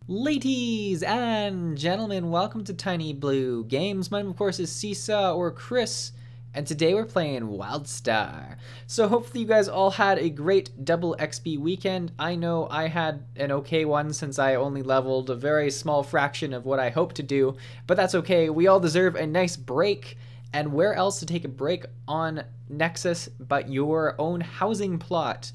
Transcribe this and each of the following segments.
Ladies and gentlemen, welcome to Tiny Blue Games. My name, of course, is Seesaw or Chris, and today we're playing Wildstar. So hopefully you guys all had a great double XP weekend. I know I had an okay one since I only leveled a very small fraction of what I hoped to do, but that's okay. We all deserve a nice break, and where else to take a break on Nexus but your own housing plot?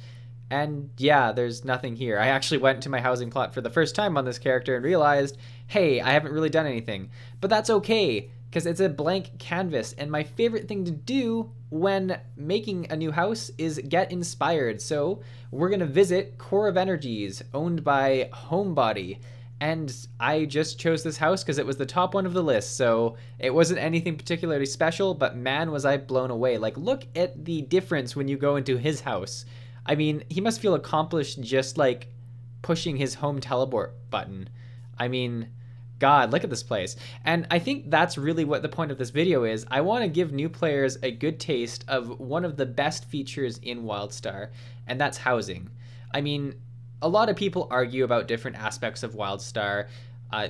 And yeah, there's nothing here. I actually went to my housing plot for the first time on this character and realized, hey, I haven't really done anything. But that's okay, because it's a blank canvas, and my favorite thing to do when making a new house is get inspired. So we're going to visit Core of Energies, owned by Homebody. And I just chose this house because it was the top one of the list, so it wasn't anything particularly special, but man was I blown away. Like, look at the difference when you go into his house. I mean, he must feel accomplished just like pushing his home teleport button. I mean, God, look at this place. And I think that's really what the point of this video is. I want to give new players a good taste of one of the best features in Wildstar, and that's housing. I mean, a lot of people argue about different aspects of Wildstar.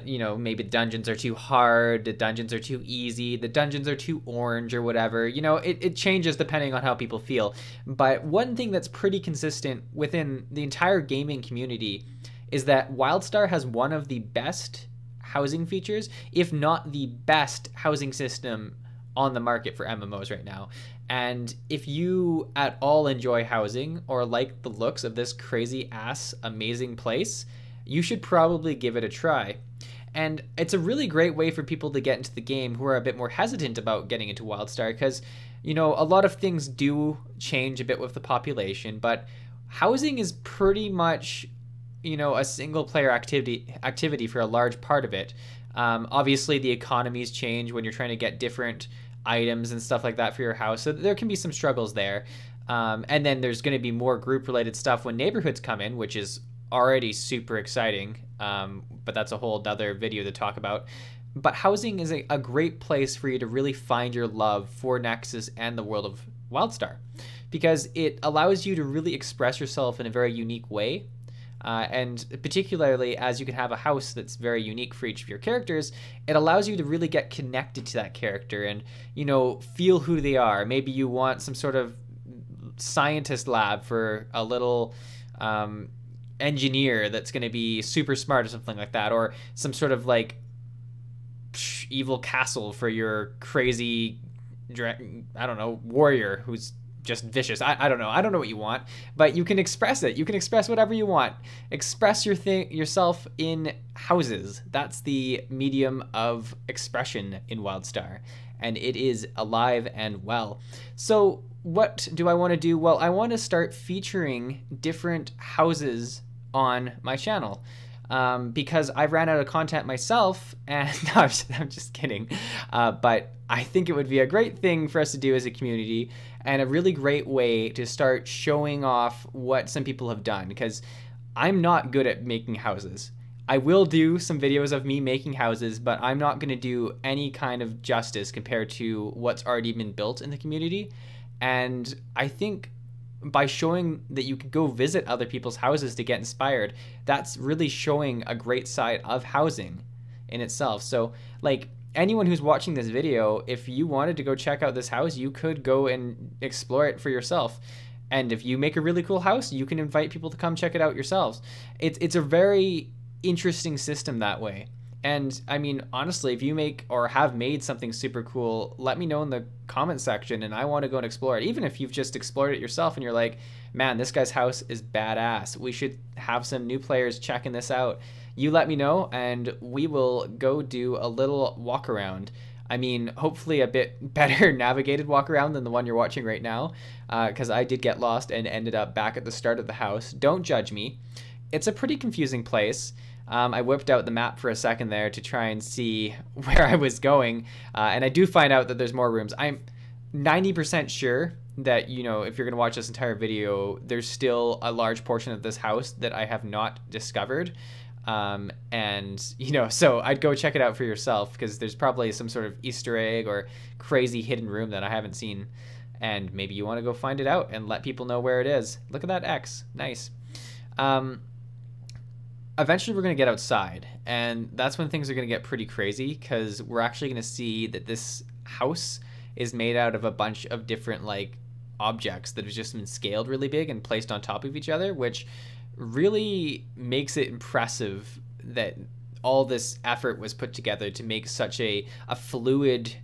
You know, maybe the dungeons are too hard, the dungeons are too easy, the dungeons are too orange or whatever. You know, it changes depending on how people feel. But one thing that's pretty consistent within the entire gaming community is that Wildstar has one of the best housing features, if not the best housing system on the market for MMOs right now. And if you at all enjoy housing or like the looks of this crazy ass amazing place, you should probably give it a try. And it's a really great way for people to get into the game who are a bit more hesitant about getting into Wildstar because, you know, a lot of things do change a bit with the population, but housing is pretty much, you know, a single player activity for a large part of it. Obviously, the economies change when you're trying to get different items and stuff like that for your house, so there can be some struggles there. And then there's going to be more group-related stuff when neighborhoods come in, which is already super exciting, but that's a whole other video to talk about. But housing is a great place for you to really find your love for Nexus and the world of Wildstar, because it allows you to really express yourself in a very unique way. And particularly as you can have a house that's very unique for each of your characters, it allows you to really get connected to that character and, you know, feel who they are. Maybe you want some sort of scientist lab for a little engineer that's going to be super smart or something like that, or some sort of like evil castle for your crazy, I don't know, warrior who's just vicious. I don't know. I don't know what you want, but you can express it. You can express whatever you want. Express yourself in houses. That's the medium of expression in Wildstar, and it is alive and well. So what do I want to do? Well, I want to start featuring different houses on my channel. Because I ran out of content myself, and no, I'm just kidding. But I think it would be a great thing for us to do as a community, and a really great way to start showing off what some people have done, because I'm not good at making houses. I will do some videos of me making houses, but I'm not going to do any kind of justice compared to what's already been built in the community. And I think by showing that you could go visit other people's houses to get inspired, that's really showing a great side of housing in itself. So like anyone who's watching this video, if you wanted to go check out this house, you could go and explore it for yourself. And if you make a really cool house, you can invite people to come check it out yourselves. It's a very interesting system that way. And I mean, honestly, if you make or have made something super cool, let me know in the comment section, and I want to go and explore it. Even if you've just explored it yourself and you're like, man, this guy's house is badass, we should have some new players checking this out. You let me know, and we will go do a little walk around. I mean, hopefully a bit better navigated walk around than the one you're watching right now, because I did get lost and ended up back at the start of the house. Don't judge me. It's a pretty confusing place. I whipped out the map for a second there to try and see where I was going, and I do find out that there's more rooms. I'm 90% sure that, you know, if you're going to watch this entire video, there's still a large portion of this house that I have not discovered. And, you know, so I'd go check it out for yourself, because there's probably some sort of Easter egg or crazy hidden room that I haven't seen. And maybe you want to go find it out and let people know where it is. Look at that X. Nice. eventually we're going to get outside, and that's when things are going to get pretty crazy, because we're actually going to see that this house is made out of a bunch of different like objects that have just been scaled really big and placed on top of each other, which really makes it impressive that all this effort was put together to make such a fluid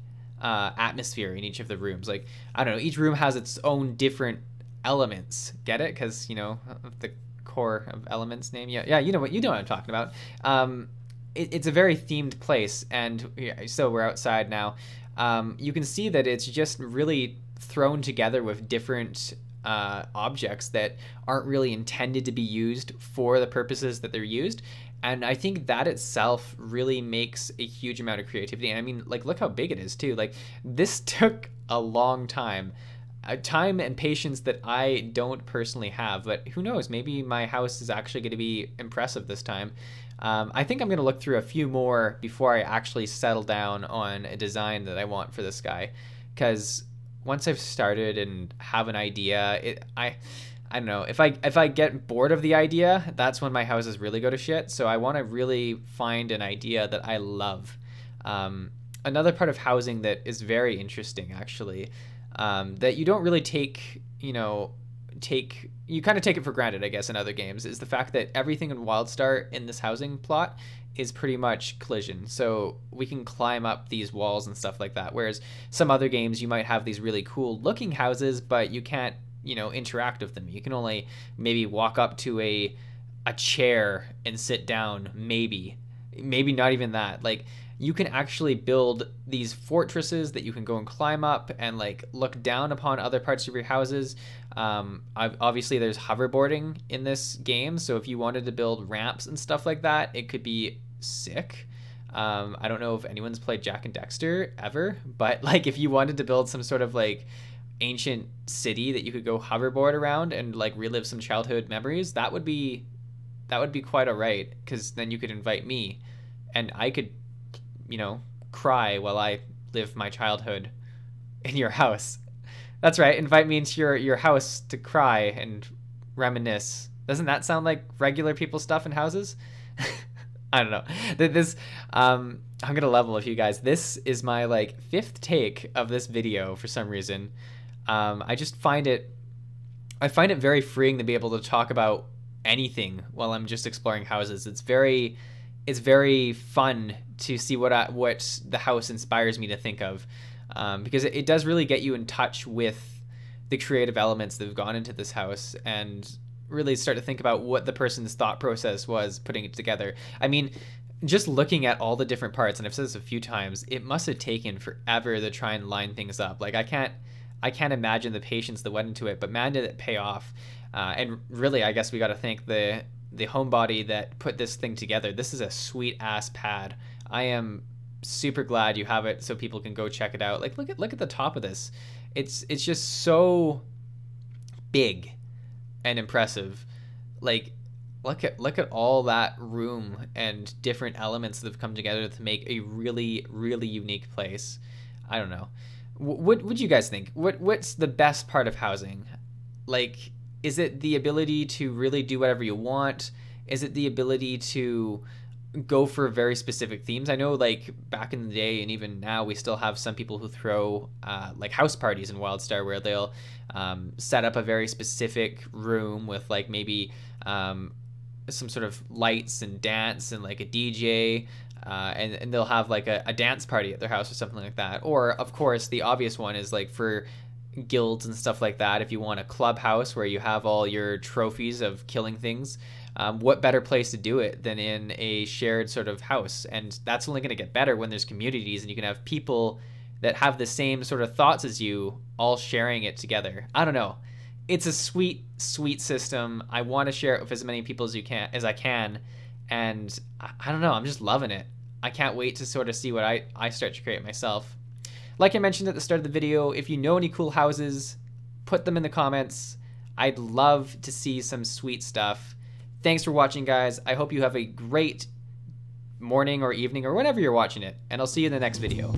atmosphere in each of the rooms. Like, I don't know, each room has its own different elements. Get it? Because, you know, the core of elements name. Yeah, you know what I'm talking about. It's a very themed place, and so we're outside now. You can see that it's just really thrown together with different objects that aren't really intended to be used for the purposes that they're used. And I think that itself really makes a huge amount of creativity. And I mean, like, look how big it is too. Like, this took a long time. Time and patience that I don't personally have, but who knows, maybe my house is actually going to be impressive this time. I think I'm going to look through a few more before I actually settle down on a design that I want for this guy, because once I've started and have an idea, I don't know, if I get bored of the idea, that's when my houses really go to shit. So I want to really find an idea that I love. Another part of housing that is very interesting, actually, that you don't really take, you kind of take it for granted, I guess, in other games, is the fact that everything in Wildstar in this housing plot is pretty much collision. So we can climb up these walls and stuff like that. Whereas some other games, you might have these really cool looking houses, but you can't, interact with them. You can only maybe walk up to a chair and sit down, maybe not even that. Like, you can actually build these fortresses that you can go and climb up and like look down upon other parts of your houses. Obviously there's hoverboarding in this game, so if you wanted to build ramps and stuff like that, it could be sick. I don't know if anyone's played Jak and Daxter ever, but like, if you wanted to build some sort of like ancient city that you could go hoverboard around and like relive some childhood memories, that would be quite alright, because then you could invite me and I could cry while I live my childhood in your house. That's right, invite me into your house to cry and reminisce. Doesn't that sound like regular people stuff in houses? I don't know. This I'm gonna level with you guys. This is my like 5th take of this video for some reason. I find it very freeing to be able to talk about anything while I'm just exploring houses. It's very fun to see what the house inspires me to think of, because it does really get you in touch with the creative elements that have gone into this house and really start to think about what the person's thought process was putting it together. I mean, just looking at all the different parts, and I've said this a few times, it must have taken forever to try and line things up. Like, I can't imagine the patience that went into it, but man, did it pay off. And really, I guess we got to thank the Homebody that put this thing together. This is a sweet ass pad. I am super glad you have it so people can go check it out. Like, look at the top of this. It's just so big and impressive. Like, look at all that room and different elements that have come together to make a really, really unique place. I don't know. What would you guys think? What's the best part of housing? Like, is it the ability to really do whatever you want? Is it the ability to go for very specific themes? I know, like, back in the day and even now, we still have some people who throw like house parties in Wildstar, where they'll set up a very specific room with like maybe some sort of lights and dance and like a DJ, and they'll have like a dance party at their house or something like that. Or of course the obvious one is like for guilds and stuff like that, if you want a clubhouse where you have all your trophies of killing things, what better place to do it than in a shared sort of house? And that's only going to get better when there's communities and you can have people that have the same sort of thoughts as you all sharing it together. I don't know, it's a sweet system. I want to share it with as many people as I can, and I don't know, I'm just loving it. I can't wait to sort of see what I start to create myself. Like I mentioned at the start of the video, if you know any cool houses, put them in the comments. I'd love to see some sweet stuff. Thanks for watching, guys. I hope you have a great morning or evening or whenever you're watching it, and I'll see you in the next video.